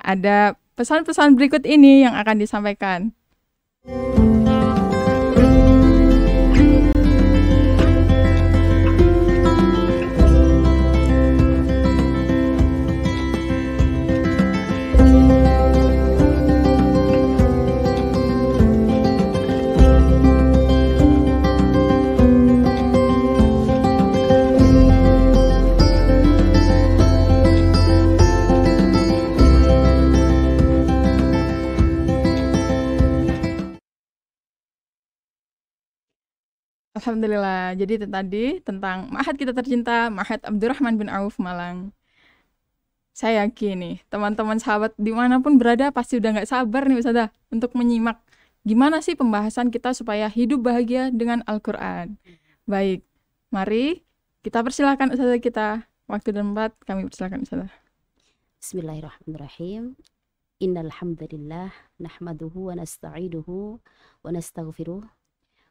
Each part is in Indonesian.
ada pesan-pesan berikut ini yang akan disampaikan. Alhamdulillah. Jadi itu tadi tentang Ma'had kita tercinta, Ma'had Abdurrahman bin Auf Malang. Saya yakin nih, teman-teman sahabat dimanapun berada pasti udah nggak sabar nih Ustazah untuk menyimak gimana sih pembahasan kita supaya hidup bahagia dengan Al-Quran. Baik, mari kita persilakan Ustazah kita. Waktu dan tempat kami persilakan Ustazah. Bismillahirrahmanirrahim. Innal hamdalillah nahmaduhu wa nasta'inuhu wa nastaghfiruh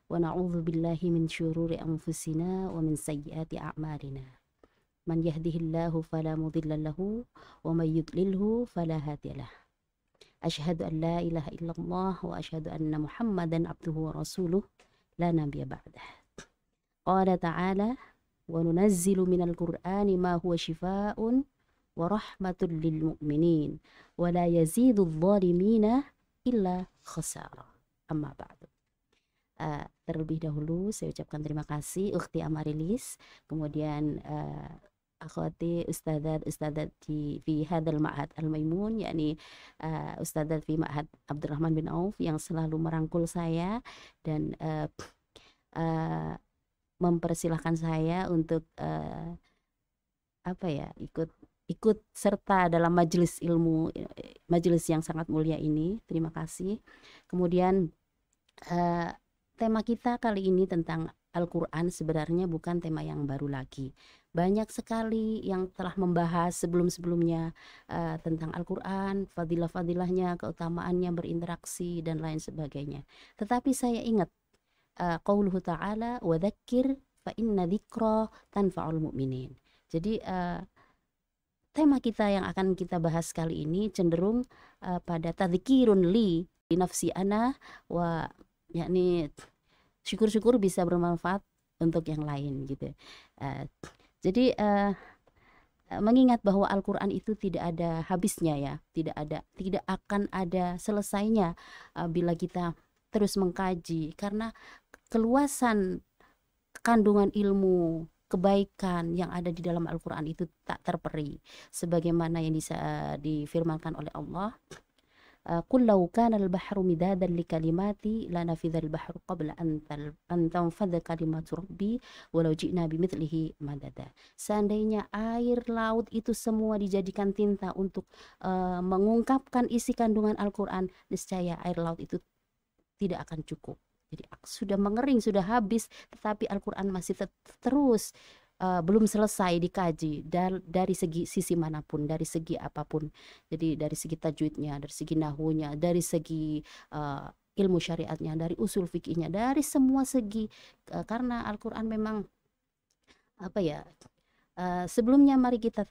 wa na'udzu billahi min syururi anfusina wa min sayyiati a'malina. Man yahdihillahu fala mudilla lahu wa may yudlilhu fala hadiyalah. Asyhadu an la ilaha illallah wa asyhadu anna Muhammadan abduhu wa rasuluh la nabiyya ba'dah. Qala ta'ala wa nunazzilu minal qur'ani ma huwa shifaa'un wa rahmatul lil mu'minin wa la yazidul zalimina illa khasara. Amma ba'du. Terlebih dahulu saya ucapkan terima kasih Ukhti Amarilis, kemudian akhwati ustadzat fi hadal ma'had al-maimun, yakni ustadzat fi ma'had Abdurrahman bin Auf yang selalu merangkul saya dan mempersilahkan saya untuk ikut serta dalam majelis ilmu, majelis yang sangat mulia ini. Terima kasih. Kemudian tema kita kali ini tentang Al-Quran sebenarnya bukan tema yang baru lagi. Banyak sekali yang telah membahas sebelum-sebelumnya tentang Al-Quran, fadilah-fadilahnya, keutamaannya, berinteraksi, dan lain sebagainya. Tetapi saya ingat qauluhu ta'ala wa dzakir fa inna dzikra tanfa'ul mu'minin. Jadi tema kita yang akan kita bahas kali ini cenderung pada tadzkirun li nafsi ana wa yakni syukur-syukur bisa bermanfaat untuk yang lain gitu. Jadi mengingat bahwa Al-Quran itu tidak ada habisnya ya, tidak akan ada selesainya bila kita terus mengkaji, karena keluasan kandungan ilmu kebaikan yang ada di dalam Al-Quran itu tak terperi, sebagaimana yang difirmankan oleh Allah, qul law kana al-bahru midadan li kalimati lanafidhal bahru qabla an tanfadha kalimatu rabbi walau ji'na bimithlihi madada. Seandainya air laut itu semua dijadikan tinta untuk mengungkapkan isi kandungan Al-Quran, niscaya air laut itu tidak akan cukup. Jadi sudah mengering, sudah habis, tetapi Al-Quran masih terus belum selesai dikaji dari sisi manapun, dari segi apapun. Jadi dari segi tajwidnya, dari segi nahwunya, dari segi ilmu syariatnya, dari usul fikihnya, dari semua segi, karena Al-Quran memang sebelumnya mari kita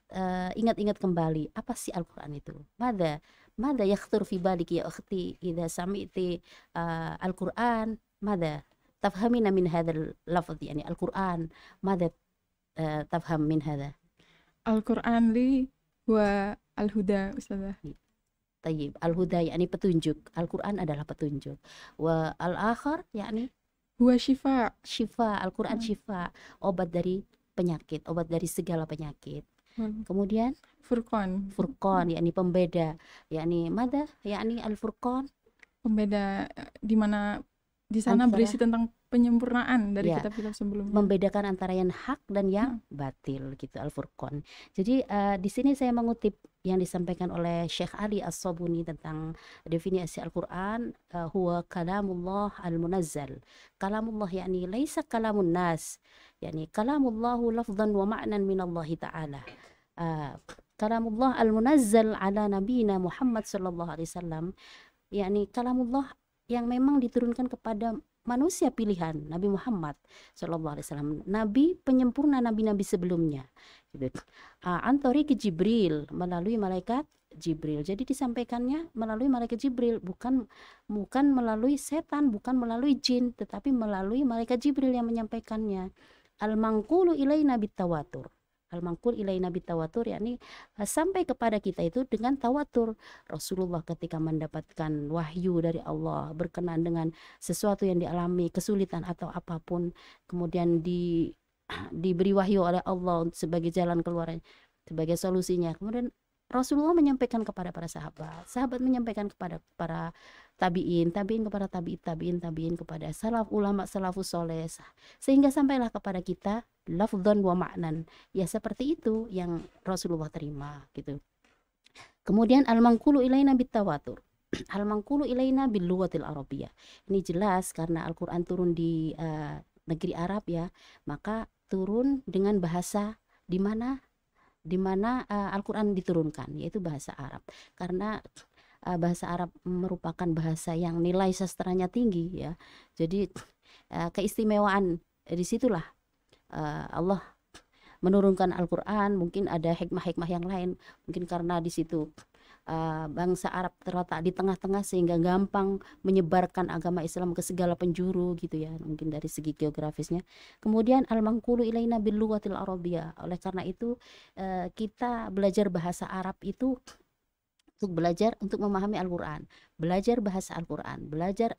ingat-ingat kembali apa sih Al-Quran itu. Mada yakhtur fi baliki ya ukhti idza sami'ti Al-Quran, mada tafhamina min hadzal lafz, yani Al-Quran mada tafham min hadza. Al-Quran li wa al-huda Ustazah. Tayyib, al-huda yakni petunjuk. Al-Quran adalah petunjuk. Wa al-akhar yakni huwa syifa. Syifa, Al-Quran syifa, obat dari penyakit, obat dari segala penyakit. Kemudian Furqan, yakni pembeda, yakni mada, yakni al-furqan, pembeda di mana di sana berisi tentang penyempurnaan dari ya, kitab-kitab sebelumnya, membedakan antara yang hak dan yang batil gitu, al-furqan. Jadi di sini saya mengutip yang disampaikan oleh Syekh Ali As-Sabuni tentang definisi Al-Quran, huwa kalamullah al-munazzal. Kalamullah yakni laisa kalamun nas, yakni kalamullahu lafzan wa ma'nan minallahi ta'ala. Kalamullah al-munazzal ala nabiyina Muhammad sallallahu alaihi wasallam, yakni kalamullah yang memang diturunkan kepada manusia pilihan Nabi Muhammad sallallahu alaihi wasallam, nabi penyempurna nabi-nabi sebelumnya gitu. Antori ke Jibril, melalui malaikat Jibril. Jadi disampaikannya melalui malaikat Jibril, bukan melalui setan, bukan melalui jin, tetapi melalui malaikat Jibril yang menyampaikannya. Al-manqulu ilaina bitawatur. Al-manqul ilaina bitawatur, yakni sampai kepada kita itu dengan tawatur. Rasulullah ketika mendapatkan wahyu dari Allah berkenaan dengan sesuatu yang dialami, kesulitan atau apapun, kemudian diberi wahyu oleh Allah sebagai jalan keluarnya, sebagai solusinya. Kemudian Rasulullah menyampaikan kepada para sahabat, sahabat menyampaikan kepada para tabiin, tabiin kepada tabiin, tabiin kepada salaf, ulama salafus soleh, sehingga sampailah kepada kita lafdzan wa ma'nan. Ya seperti itu yang Rasulullah terima gitu. Kemudian al-manqulu ilaina bitawatur. Al-manqulu ilaina bil lughatil arabiyyah. Ini jelas karena Al-Qur'an turun di negeri Arab ya, maka turun dengan bahasa di mana Al-Quran diturunkan, yaitu bahasa Arab. Karena bahasa Arab merupakan bahasa yang nilai sastranya tinggi ya. Jadi keistimewaan disitulah Allah menurunkan Al-Quran. Mungkin ada hikmah-hikmah yang lain, mungkin karena di situ bangsa Arab terletak di tengah-tengah sehingga gampang menyebarkan agama Islam ke segala penjuru gitu ya, mungkin dari segi geografisnya. Kemudian al-manqulu ilaina bil lughatil arabiyyah. Oleh karena itu kita belajar bahasa Arab itu untuk belajar untuk memahami Al-Quran, belajar bahasa Al-Quran, belajar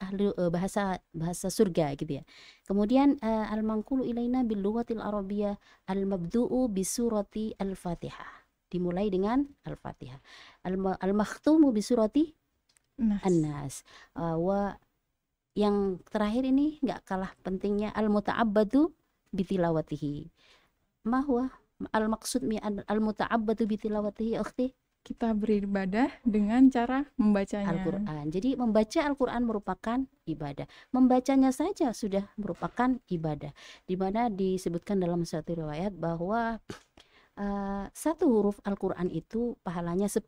bahasa surga gitu ya. Kemudian al-manqulu ilaina bil lughatil arabiyyah al-mabdu'u bi surati al-Fatihah. Dimulai dengan Al-Fatihah. Al-makhtumu bi surati An-Nas. Yang terakhir ini nggak kalah pentingnya al-muta'abbadu bitilawatihi. Ma huwa al-maqsud mi al-muta'abbadu bitilawatihi ukhti? Kita beribadah dengan cara membacanya Al-Quran. Jadi membaca Al-Quran merupakan ibadah. Membacanya saja sudah merupakan ibadah. Di mana disebutkan dalam satu riwayat bahwa satu huruf Al-Quran itu pahalanya 10.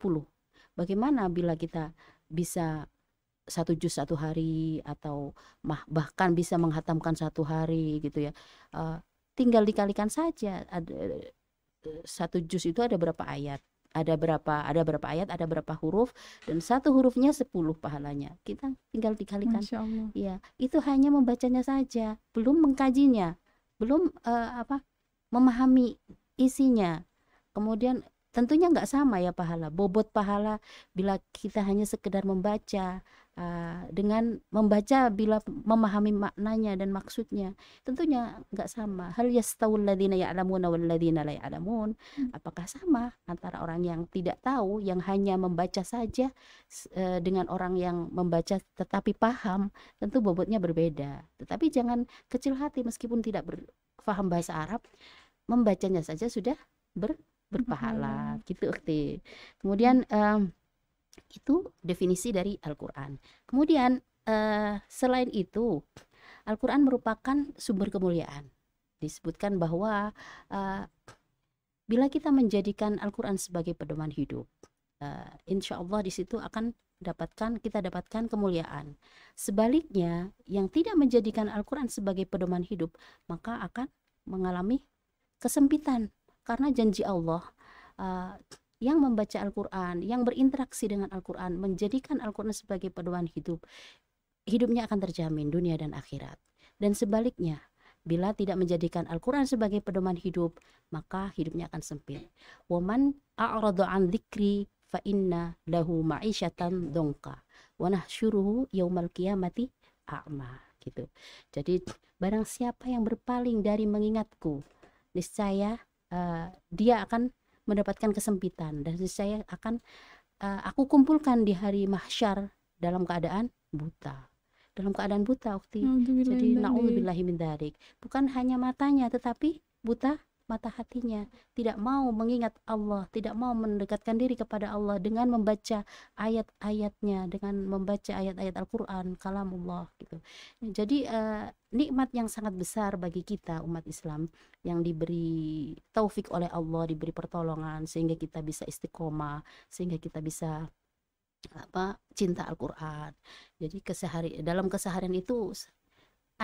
Bagaimana bila kita bisa 1 juz 1 hari atau bahkan bisa menghatamkan 1 hari gitu ya. Tinggal dikalikan saja. 1 juz itu ada berapa ayat? Ada berapa ayat, ada berapa huruf, dan 1 hurufnya 10 pahalanya. Kita tinggal dikalikan. Masya Allah. Ya, itu hanya membacanya saja, belum mengkajinya, belum memahami isinya. Kemudian tentunya nggak sama ya pahala, bobot pahala bila kita hanya sekedar membaca dengan membaca bila memahami maknanya dan maksudnya, tentunya nggak sama. Hal yastawul ladzina ya'lamuna wal ladzina la ya'lamun. Apakah sama antara orang yang tidak tahu, yang hanya membaca saja dengan orang yang membaca tetapi paham? Tentu bobotnya berbeda. Tetapi jangan kecil hati, meskipun tidak berpaham bahasa Arab, membacanya saja sudah berpahala gitu ukhti. Kemudian itu definisi dari Al-Quran. Kemudian selain itu Al-Quran merupakan sumber kemuliaan. Disebutkan bahwa bila kita menjadikan Al-Quran sebagai pedoman hidup, insya Allah di situ akan kita dapatkan kemuliaan. Sebaliknya, yang tidak menjadikan Al-Quran sebagai pedoman hidup, maka akan mengalami kesempitan. Karena janji Allah, yang membaca Al-Quran, yang berinteraksi dengan Al-Quran, menjadikan Al-Quran sebagai pedoman hidup, hidupnya akan terjamin dunia dan akhirat. Dan sebaliknya, bila tidak menjadikan Al-Quran sebagai pedoman hidup, maka hidupnya akan sempit. Waman a'radu an dzikri fa inna lahu ma'isyatan dongka wa nahsyuruhu yaumal qiyamati a'ma gitu. Jadi barang siapa yang berpaling dari mengingatku, niscaya dia akan mendapatkan kesempitan, dan saya akan aku kumpulkan di hari mahsyar dalam keadaan buta. Ukti. Jadi na'udzubillahi min dzalik. Bukan hanya matanya tetapi buta mata hatinya, tidak mau mengingat Allah, tidak mau mendekatkan diri kepada Allah dengan membaca ayat-ayatnya, dengan membaca ayat-ayat Al-Quran, kalamullah gitu. Jadi nikmat yang sangat besar bagi kita umat Islam yang diberi taufik oleh Allah, diberi pertolongan sehingga kita bisa istiqomah, sehingga kita bisa cinta Al-Quran. Jadi dalam keseharian itu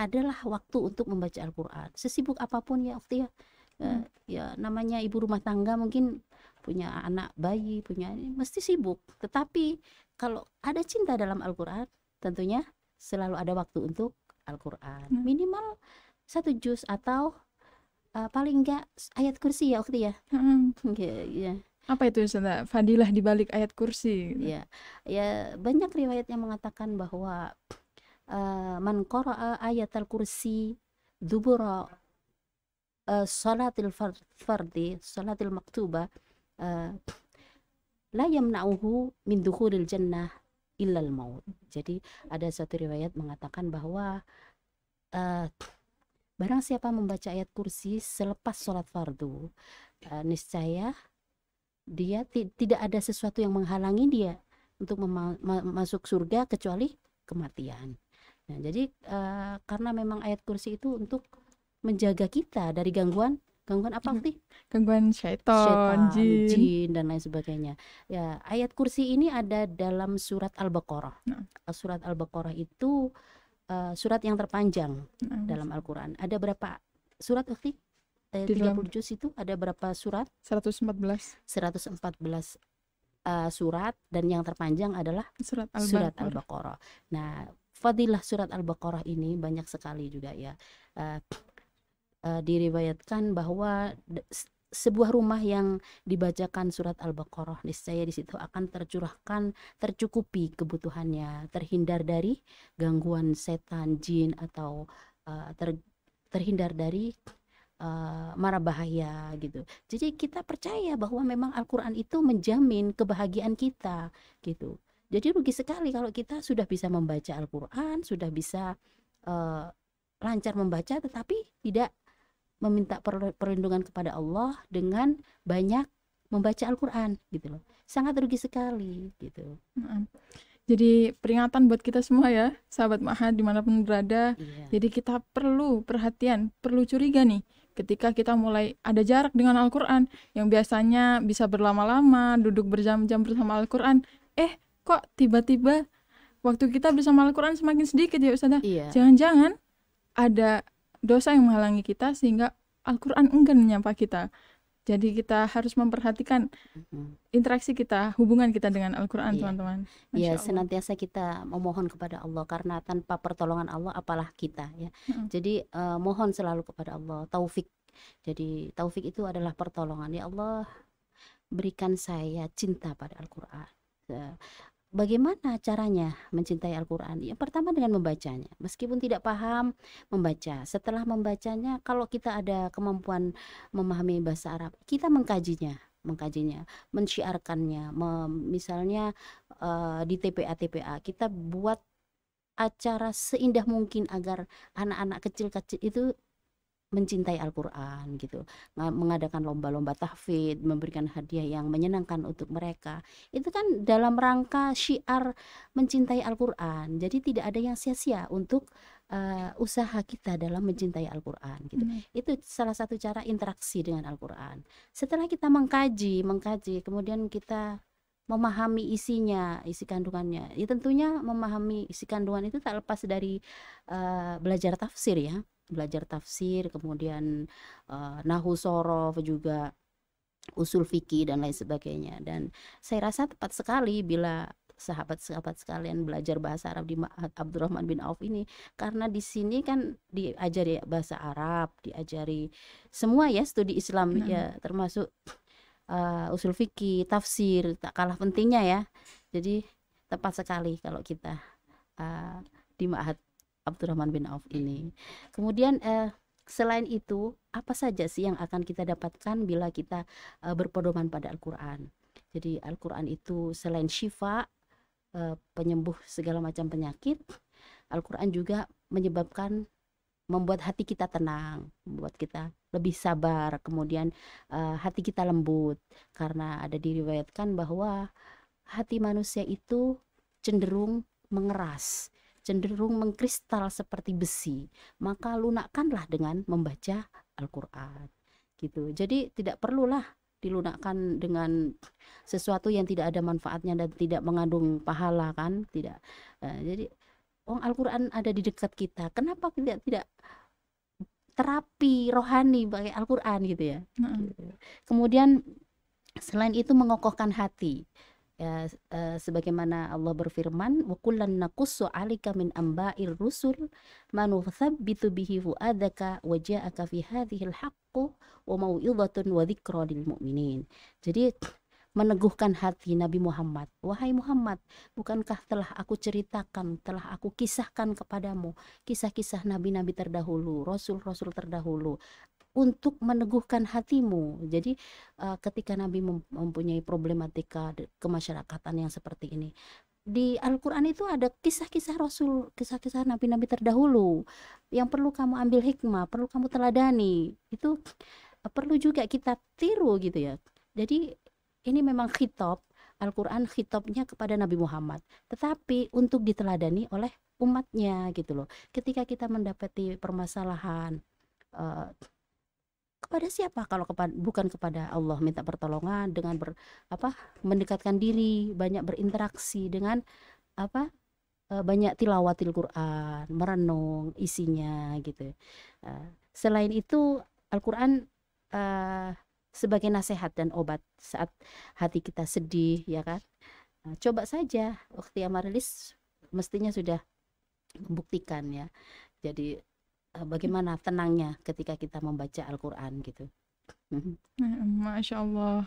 adalah waktu untuk membaca Al-Quran. Sesibuk apapun ya Ukti ya, Ya namanya ibu rumah tangga mungkin punya anak bayi, punya mesti sibuk. Tetapi kalau ada cinta dalam Al-Quran, tentunya selalu ada waktu untuk Al-Quran. Minimal 1 juz atau paling enggak ayat kursi ya Ukti ya. Ya. Apa itu Ustazah? Fadilah di balik ayat kursi. Ya, ya banyak riwayat yang mengatakan bahwa man qara'a ayatal kursi dubura salatil fardi, salatil maktubah, la yamna'uhu min dukhulil jannah illal maut. Jadi ada satu riwayat mengatakan bahwa barang siapa membaca ayat kursi selepas sholat fardu, niscaya dia tidak ada sesuatu yang menghalangi dia untuk masuk surga kecuali kematian. Nah, jadi karena memang ayat kursi itu untuk menjaga kita dari gangguan apa sih? Gangguan syaitan, jin dan lain sebagainya. Ya, ayat kursi ini ada dalam surat Al-Baqarah. Surat Al-Baqarah itu surat yang terpanjang dalam Al-Quran. Ada berapa surat Ukti? 30 juz itu ada berapa surat? 114 surat, dan yang terpanjang adalah surat Al-Baqarah. Nah, fadilah surat Al-Baqarah ini banyak sekali juga ya. Diriwayatkan bahwa sebuah rumah yang dibacakan surat Al-Baqarah, niscaya di situ akan tercukupi kebutuhannya, terhindar dari gangguan setan, jin, atau terhindar dari mara bahaya gitu. Jadi kita percaya bahwa memang Al-Quran itu menjamin kebahagiaan kita gitu. Jadi rugi sekali kalau kita sudah bisa membaca Al-Quran, sudah bisa lancar membaca, tetapi tidak meminta perlindungan kepada Allah dengan banyak membaca Al-Quran gitu loh. Sangat rugi sekali gitu. Jadi peringatan buat kita semua ya, sahabat Ma'had dimanapun berada. Jadi kita perlu perhatian, perlu curiga nih ketika kita mulai ada jarak dengan Al-Quran, yang biasanya bisa berlama-lama duduk berjam-jam bersama Al-Quran, kok tiba-tiba waktu kita bersama Al-Quran semakin sedikit ya Ustazah. Jangan-jangan ada dosa yang menghalangi kita sehingga Al-Quran enggan menyapa kita. Jadi kita harus memperhatikan interaksi kita, hubungan kita dengan Al-Quran, teman-teman. Ya, senantiasa kita memohon kepada Allah, karena tanpa pertolongan Allah apalah kita ya. Jadi mohon selalu kepada Allah taufik. Jadi taufik itu adalah pertolongan. Ya Allah, berikan saya cinta pada Al-Quran. Bagaimana caranya mencintai Al-Quran? Yang pertama dengan membacanya. Meskipun tidak paham, membaca. Setelah membacanya, kalau kita ada kemampuan memahami bahasa Arab, kita mengkajinya, mensyiarkannya. Misalnya di TPA kita buat acara seindah mungkin agar anak-anak kecil-kecil itu mencintai Al-Quran gitu, mengadakan lomba-lomba tahfidz, memberikan hadiah yang menyenangkan untuk mereka. Itu kan dalam rangka syiar mencintai Al-Quran. Jadi tidak ada yang sia-sia untuk usaha kita dalam mencintai Al-Quran gitu. Itu salah satu cara interaksi dengan Al-Quran. Setelah kita mengkaji, kemudian kita memahami isinya, isi kandungannya. Ya tentunya memahami isi kandungan itu tak lepas dari belajar tafsir ya. Belajar tafsir, kemudian nahwu shorof, juga usul fikih dan lain sebagainya. Dan saya rasa tepat sekali bila sahabat-sahabat sekalian belajar bahasa Arab di Ma'had Abdurrahman bin Auf ini, karena di sini kan diajari bahasa Arab, diajari semua ya studi Islam ya, termasuk usul fikih, tafsir, tak kalah pentingnya ya. Jadi tepat sekali kalau kita di Ma'had Abdurrahman bin Auf ini. Kemudian selain itu, apa saja sih yang akan kita dapatkan bila kita berpedoman pada Al-Quran? Jadi Al-Quran itu selain syifa, penyembuh segala macam penyakit, Al-Quran juga membuat hati kita tenang, membuat kita lebih sabar, kemudian hati kita lembut. Karena ada diriwayatkan bahwa hati manusia itu cenderung mengeras, cenderung mengkristal seperti besi, maka lunakkanlah dengan membaca Al-Quran gitu. Jadi tidak perlulah dilunakkan dengan sesuatu yang tidak ada manfaatnya dan tidak mengandung pahala kan, tidak. Jadi Al-Quran ada di dekat kita, kenapa tidak terapi rohani pakai Al-Qur'an gitu ya. Heeh. Gitu. Kemudian selain itu mengokohkan hati. Ya, sebagaimana Allah berfirman, wa kullan naqussu 'alaika min amba'ir rusul ma nuthabbitu bihi fu'adaka wa ja'aka fi hadhil haqqu wa mau'izatun wa dzikra lil mu'minin. Jadi meneguhkan hati Nabi Muhammad. Wahai Muhammad, bukankah telah aku ceritakan, telah aku kisahkan kepadamu kisah-kisah nabi-nabi terdahulu, rasul-rasul terdahulu, untuk meneguhkan hatimu. Jadi ketika Nabi mempunyai problematika kemasyarakatan yang seperti ini, di Al-Quran itu ada kisah-kisah Rasul, kisah-kisah nabi-nabi terdahulu yang perlu kamu ambil hikmah, perlu kamu teladani. Itu perlu juga kita tiru gitu ya. Jadi ini memang khitab, Al-Quran khitabnya kepada Nabi Muhammad, tetapi untuk diteladani oleh umatnya gitu loh. Ketika kita mendapati permasalahan, kepada siapa kalau bukan kepada Allah, minta pertolongan dengan mendekatkan diri, banyak berinteraksi dengan banyak tilawatil Quran, merenung isinya gitu. Selain itu Al-Quran sebagai nasihat dan obat saat hati kita sedih, ya kan. Coba saja Ukhti Amarilis mestinya sudah membuktikan ya. Jadi bagaimana tenangnya ketika kita membaca Al-Quran gitu. Masya Allah.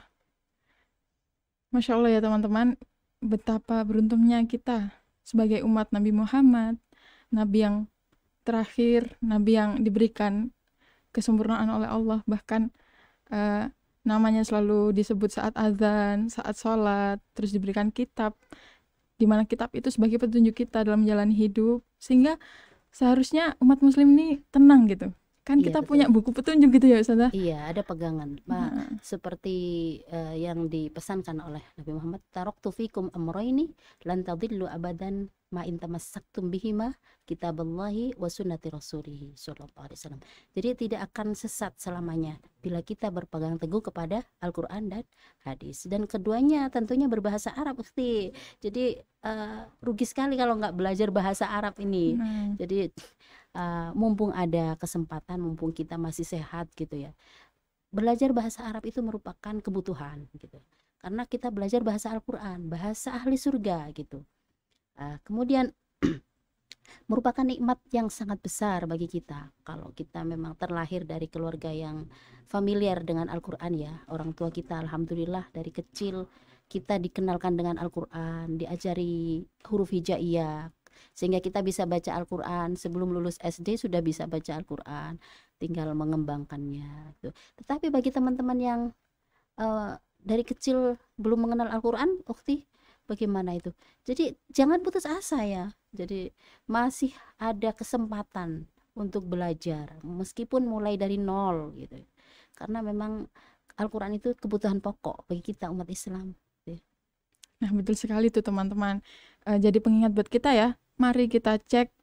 Masya Allah ya teman-teman, betapa beruntungnya kita sebagai umat Nabi Muhammad, Nabi yang terakhir, Nabi yang diberikan kesempurnaan oleh Allah, bahkan namanya selalu disebut saat azan, saat sholat, terus diberikan kitab, di mana kitab itu sebagai petunjuk kita dalam menjalani hidup, sehingga seharusnya umat muslim ini tenang gitu. Kan Iya, kita betul. punya buku petunjuk gitu ya Ustazah. Iya, ada pegangan. Seperti yang dipesankan oleh Nabi Muhammad, taraktu fikum amrayni lan tadillu abadan ma in tamassaktum bihima kitaballahi wa sunnati rasulih sallallahu alaihi wasallam. Jadi tidak akan sesat selamanya bila kita berpegang teguh kepada Al-Qur'an dan hadis. Dan keduanya tentunya berbahasa Arab, Ukhti. Jadi rugi sekali kalau nggak belajar bahasa Arab ini. Jadi mumpung ada kesempatan, mumpung kita masih sehat gitu ya, belajar bahasa Arab itu merupakan kebutuhan gitu, karena kita belajar bahasa Al-Quran, bahasa ahli surga gitu. Kemudian merupakan nikmat yang sangat besar bagi kita kalau kita memang terlahir dari keluarga yang familiar dengan Al-Quran ya. Orang tua kita alhamdulillah dari kecil kita dikenalkan dengan Al-Quran, diajari huruf hijaiyah, sehingga kita bisa baca Al-Quran. Sebelum lulus SD sudah bisa baca Al-Quran, tinggal mengembangkannya gitu. Tetapi bagi teman-teman yang dari kecil belum mengenal Al-Quran, Ukhti, bagaimana itu? Jadi jangan putus asa ya. Jadi masih ada kesempatan untuk belajar meskipun mulai dari nol gitu, karena memang Al-Quran itu kebutuhan pokok bagi kita umat Islam. Nah betul sekali tuh teman-teman. Jadi pengingat buat kita ya, mari kita cek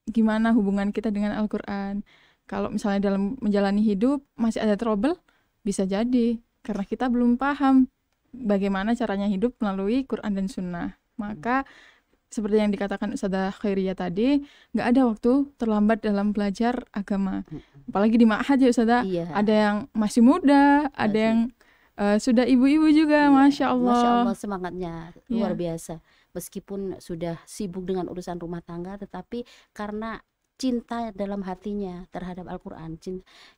gimana hubungan kita dengan Al-Quran. Kalau misalnya dalam menjalani hidup masih ada trouble, bisa jadi karena kita belum paham bagaimana caranya hidup melalui Quran dan Sunnah. Maka seperti yang dikatakan Ustazah Khairiyah tadi, nggak ada waktu terlambat dalam belajar agama. Apalagi di ma'had ya Ustazah, ada yang masih muda, ada yang sudah ibu-ibu juga. Masya Allah. Masya Allah, semangatnya luar biasa. Meskipun sudah sibuk dengan urusan rumah tangga, tetapi karena cinta dalam hatinya terhadap Al-Quran,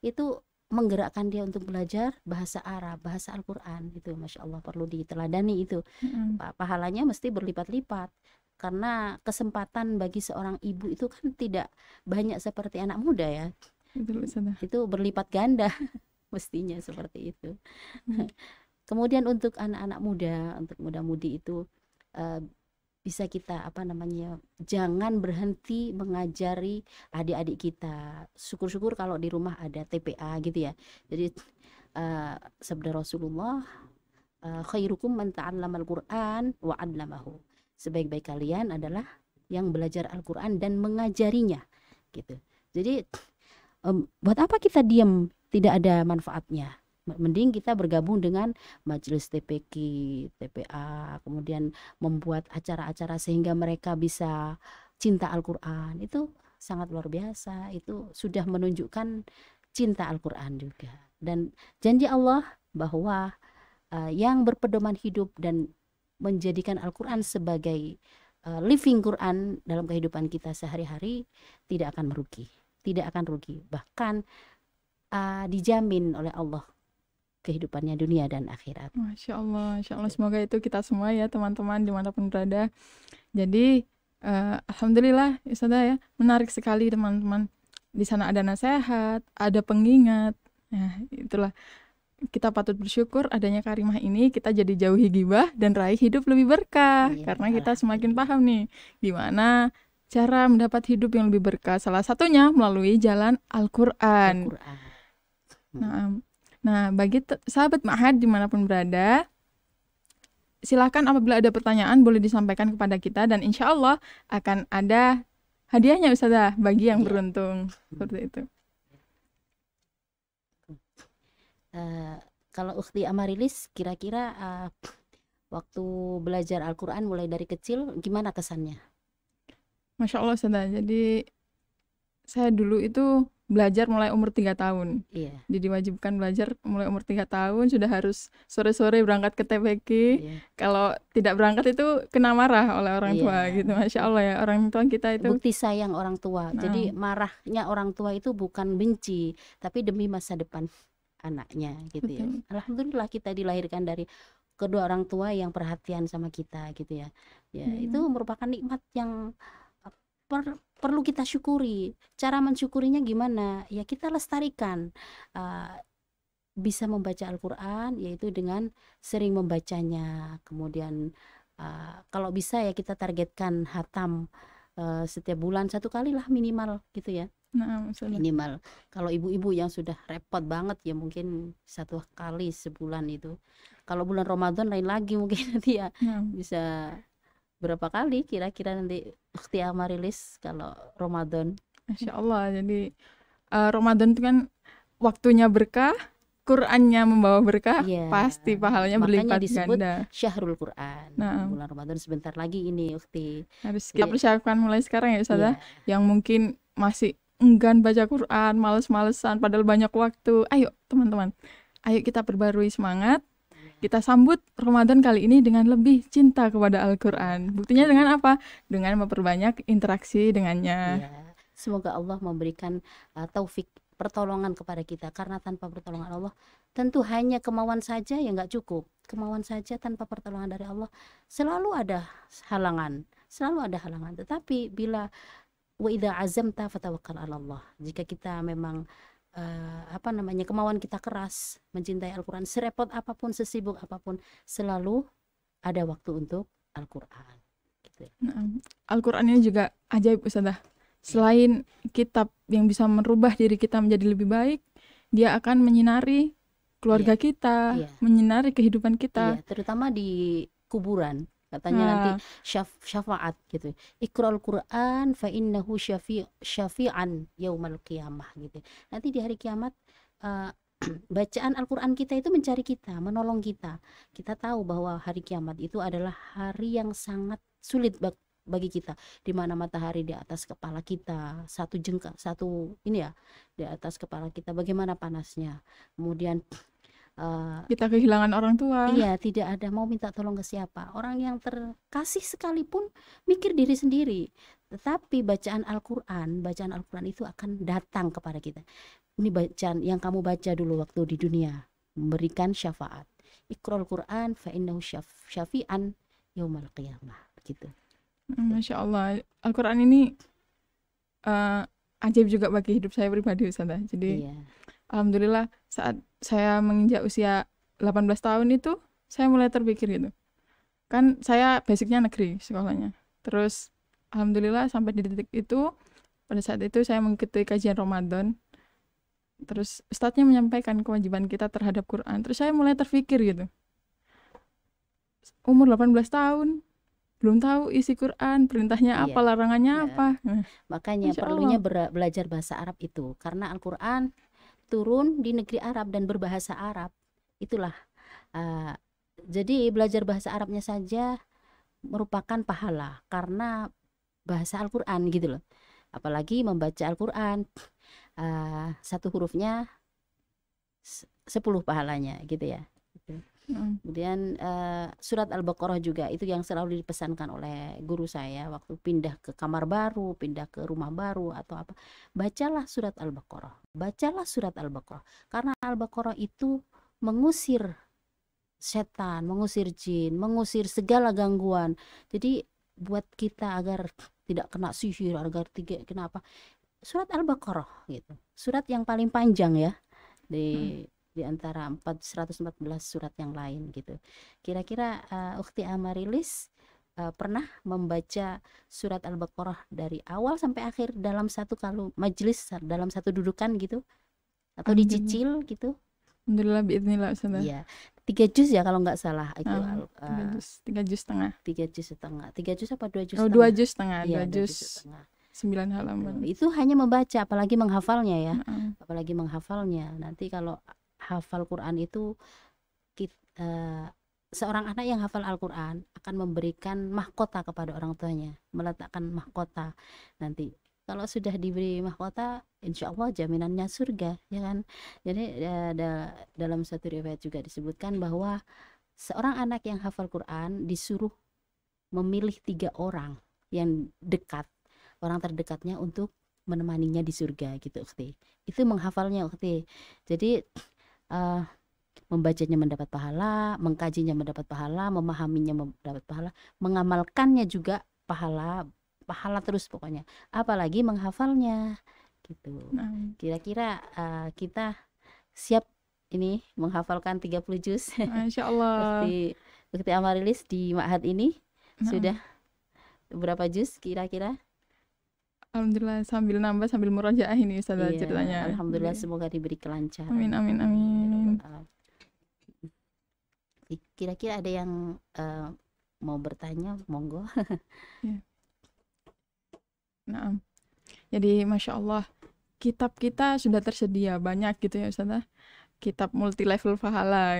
itu menggerakkan dia untuk belajar bahasa Arab, bahasa Al-Quran. Itu Masya Allah, perlu diteladani itu. Pahalanya mesti berlipat-lipat, karena kesempatan bagi seorang ibu itu kan tidak banyak seperti anak muda ya. Itu berlipat ganda mestinya seperti itu. Kemudian untuk anak-anak muda, untuk muda-mudi itu bisa kita jangan berhenti mengajari adik-adik kita. Syukur-syukur kalau di rumah ada TPA gitu ya. Jadi sabda Rasulullah, khairukum man ta'allamal Qur'an wa 'allamahu. Sebaik-baik kalian adalah yang belajar Al-Quran dan mengajarinya gitu. Jadi buat apa kita diam, tidak ada manfaatnya. Mending kita bergabung dengan majelis TPQ, TPA, kemudian membuat acara-acara sehingga mereka bisa cinta Al-Quran. Itu sangat luar biasa. Itu sudah menunjukkan cinta Al-Quran juga. Dan janji Allah bahwa yang berpedoman hidup dan menjadikan Al-Quran sebagai living Quran dalam kehidupan kita sehari-hari tidak akan merugi, tidak akan rugi, bahkan dijamin oleh Allah kehidupannya dunia dan akhirat. Masya Allah, semoga itu kita semua ya teman-teman dimanapun berada. Jadi alhamdulillah Ustazah ya, menarik sekali teman-teman. Di sana ada nasihat, ada pengingat. Nah, itulah kita patut bersyukur adanya karimah ini, kita jadi jauhi ghibah dan raih hidup lebih berkah. Karena kita semakin paham nih gimana cara mendapat hidup yang lebih berkah. Salah satunya melalui jalan Al-Quran. Nah, bagi sahabat Ma'had dimanapun berada, silakan apabila ada pertanyaan boleh disampaikan kepada kita, dan insya Allah akan ada hadiahnya Ustazah bagi yang beruntung. Seperti itu. Kalau Ukhti Amarilis, kira-kira waktu belajar Al-Quran mulai dari kecil gimana kesannya? Masya Allah Ustazah, jadi saya dulu itu belajar mulai umur 3 tahun. Iya. Jadi diwajibkan belajar mulai umur 3 tahun, sudah harus sore-sore berangkat ke TPQ. Iya. Kalau tidak berangkat itu kena marah oleh orang tua gitu. Masya Allah ya, orang tua kita itu bukti sayang orang tua. Jadi marahnya orang tua itu bukan benci, tapi demi masa depan anaknya gitu. Betul. Ya. Alhamdulillah kita dilahirkan dari kedua orang tua yang perhatian sama kita gitu ya. Ya, itu merupakan nikmat yang perlu kita syukuri. Cara mensyukurinya gimana? Ya kita lestarikan. Bisa membaca Al-Quran yaitu dengan sering membacanya. Kemudian kalau bisa ya kita targetkan hatam setiap bulan 1 kali lah minimal gitu ya. Nah, minimal. Kalau ibu-ibu yang sudah repot banget ya mungkin 1 kali sebulan itu. Kalau bulan Ramadan lain lagi mungkin nanti ya bisa berapa kali kira-kira nanti Ukhti Amarilis kalau Ramadan? Masya Allah, jadi Ramadan itu kan waktunya berkah, Qurannya membawa berkah, pasti pahalanya berlipat ganda. Syahrul Quran. Bulan Ramadan sebentar lagi ini Ukhti. Harus kita persiapkan mulai sekarang ya Ustazah. Yang mungkin masih enggan baca Quran, males-malesan padahal banyak waktu. Ayo teman-teman, ayo kita perbarui semangat. Kita sambut Ramadan kali ini dengan lebih cinta kepada Al-Quran. Buktinya dengan apa? Dengan memperbanyak interaksi dengannya. Ya, semoga Allah memberikan taufik pertolongan kepada kita. Karena tanpa pertolongan Allah, tentu hanya kemauan saja ya nggak cukup. Kemauan saja tanpa pertolongan dari Allah selalu ada halangan. Selalu ada halangan. Tetapi bila wa idza azamta fatawakkal 'ala Allah. Jika kita memang kemauan kita keras mencintai Al-Quran, serepot apapun, sesibuk apapun, selalu ada waktu untuk Al-Quran gitu. Al-Quran ini juga ajaib Ustazah. Selain kitab yang bisa merubah diri kita menjadi lebih baik, dia akan menyinari keluarga kita, menyinari kehidupan kita, terutama di kuburan. Katanya nanti syafaat gitu. Iqra'ul Quran fa innahu syafi'an yaumal qiyamah gitu. Nanti di hari kiamat bacaan Al-Quran kita itu mencari kita, menolong kita. Kita tahu bahwa hari kiamat itu adalah hari yang sangat sulit bagi kita, di mana matahari di atas kepala kita, di atas kepala kita, bagaimana panasnya. Kemudian kita kehilangan orang tua. Iya, tidak ada mau minta tolong ke siapa. Orang yang terkasih sekalipun mikir diri sendiri. Tetapi bacaan Al-Quran itu akan datang kepada kita. Ini bacaan yang kamu baca dulu waktu di dunia, memberikan syafaat. Iqra'ul Quran fa innahu syafi'an yaumal qiyamah gitu. Masya Allah, Al-Quran ini ajaib juga bagi hidup saya pribadi Ustazah. Jadi alhamdulillah saat saya menginjak usia 18 tahun itu saya mulai terpikir gitu. Kan saya basicnya negeri sekolahnya. Terus alhamdulillah sampai di titik itu, pada saat itu saya mengikuti kajian Ramadan. Terus ustadznya menyampaikan kewajiban kita terhadap Quran. Terus saya mulai terpikir gitu. Umur 18 tahun belum tahu isi Quran, perintahnya apa, larangannya apa. Makanya perlunya belajar bahasa Arab itu, karena Al-Quran turun di negeri Arab dan berbahasa Arab. Itulah jadi belajar bahasa Arabnya saja merupakan pahala karena bahasa Al-Quran gitu loh. Apalagi membaca Al-Quran. satu hurufnya 10 pahalanya gitu ya. Gitu. Kemudian surat Al-Baqarah juga itu yang selalu dipesankan oleh guru saya waktu pindah ke kamar baru, pindah ke rumah baru atau apa. Bacalah surat Al-Baqarah. Bacalah surat Al-Baqarah. Karena Al-Baqarah itu mengusir setan, mengusir jin, mengusir segala gangguan. Jadi buat kita agar tidak kena sihir, agar tidak kenapa. Surat Al-Baqarah gitu. Surat yang paling panjang ya di antara 114 surat yang lain gitu. Kira-kira Ukhti Amarilis pernah membaca surat Al-Baqarah dari awal sampai akhir dalam satu majelis, dalam satu dudukan gitu, atau dicicil gitu? Alhamdulillah biidznillah Ustazah. Iya, 3 juz ya kalau nggak salah itu. 3 juz setengah. 3 juz setengah. 3 juz apa 2 juz? Oh, 2 juz setengah. Iya, 2 juz setengah. 9 halaman. Itu hanya membaca, apalagi menghafalnya ya. Apalagi menghafalnya. Nanti kalau hafal Quran itu seorang anak yang hafal Al-Quran akan memberikan mahkota kepada orang tuanya, meletakkan mahkota. Nanti kalau sudah diberi mahkota, insya Allah jaminannya surga, ya kan? Jadi dalam satu riwayat juga disebutkan bahwa seorang anak yang hafal Quran disuruh memilih 3 orang yang dekat, orang terdekatnya untuk menemaninya di surga gitu, Ukhti. Itu menghafalnya, Ukhti. Jadi membacanya mendapat pahala, mengkajinya mendapat pahala, memahaminya mendapat pahala, mengamalkannya juga pahala terus pokoknya. Apalagi menghafalnya gitu. Kira-kira kita siap ini menghafalkan 30 juz. Masya Allah. Ukhti Amarilis di Ma'had ini sudah berapa juz kira-kira? Alhamdulillah, sambil nambah sambil murajaah ini Ustazah ceritanya. Alhamdulillah, semoga diberi kelancaran. Amin amin amin. Kira-kira ada yang mau bertanya, monggo. Ya. Nah, jadi Masya Allah, kitab kita sudah tersedia banyak gitu ya Ustazah. Kitab multi level pahala,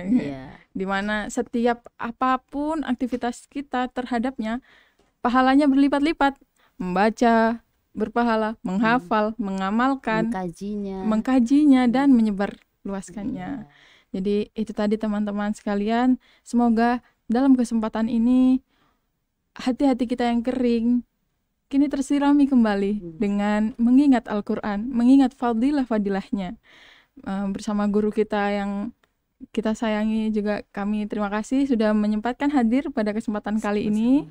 dimana setiap apapun aktivitas kita terhadapnya, pahalanya berlipat-lipat. Membaca berpahala, menghafal, mengamalkan, mengkajinya dan menyebarluaskannya. Jadi itu tadi teman-teman sekalian, semoga dalam kesempatan ini hati-hati kita yang kering kini tersirami kembali dengan mengingat Al-Quran, mengingat fadilahnya. Bersama guru kita yang kita sayangi juga, kami terima kasih sudah menyempatkan hadir pada kesempatan kali ini,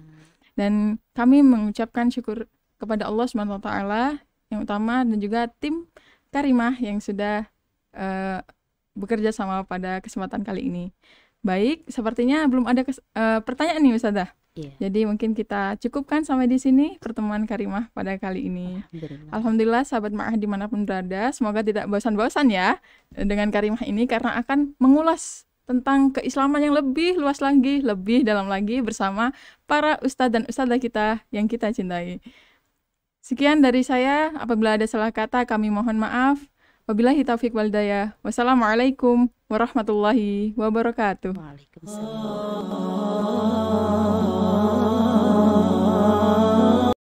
dan kami mengucapkan syukur kepada Allah SWT yang utama, dan juga tim Karimah yang sudah bekerja sama pada kesempatan kali ini. Baik, sepertinya belum ada pertanyaan nih Ustazah. Jadi mungkin kita cukupkan sampai di sini pertemuan Karimah pada kali ini. Alhamdulillah sahabat Ma'had dimanapun berada, semoga tidak bosan-bosan ya dengan Karimah ini, karena akan mengulas tentang keislaman yang lebih luas lagi, lebih dalam lagi bersama para ustadz dan ustadzah kita yang kita cintai. Sekian dari saya, apabila ada salah kata kami mohon maaf. Wabillahi taufiq wal hidayah. Wassalamualaikum warahmatullahi wabarakatuh. Waalaikumsalam.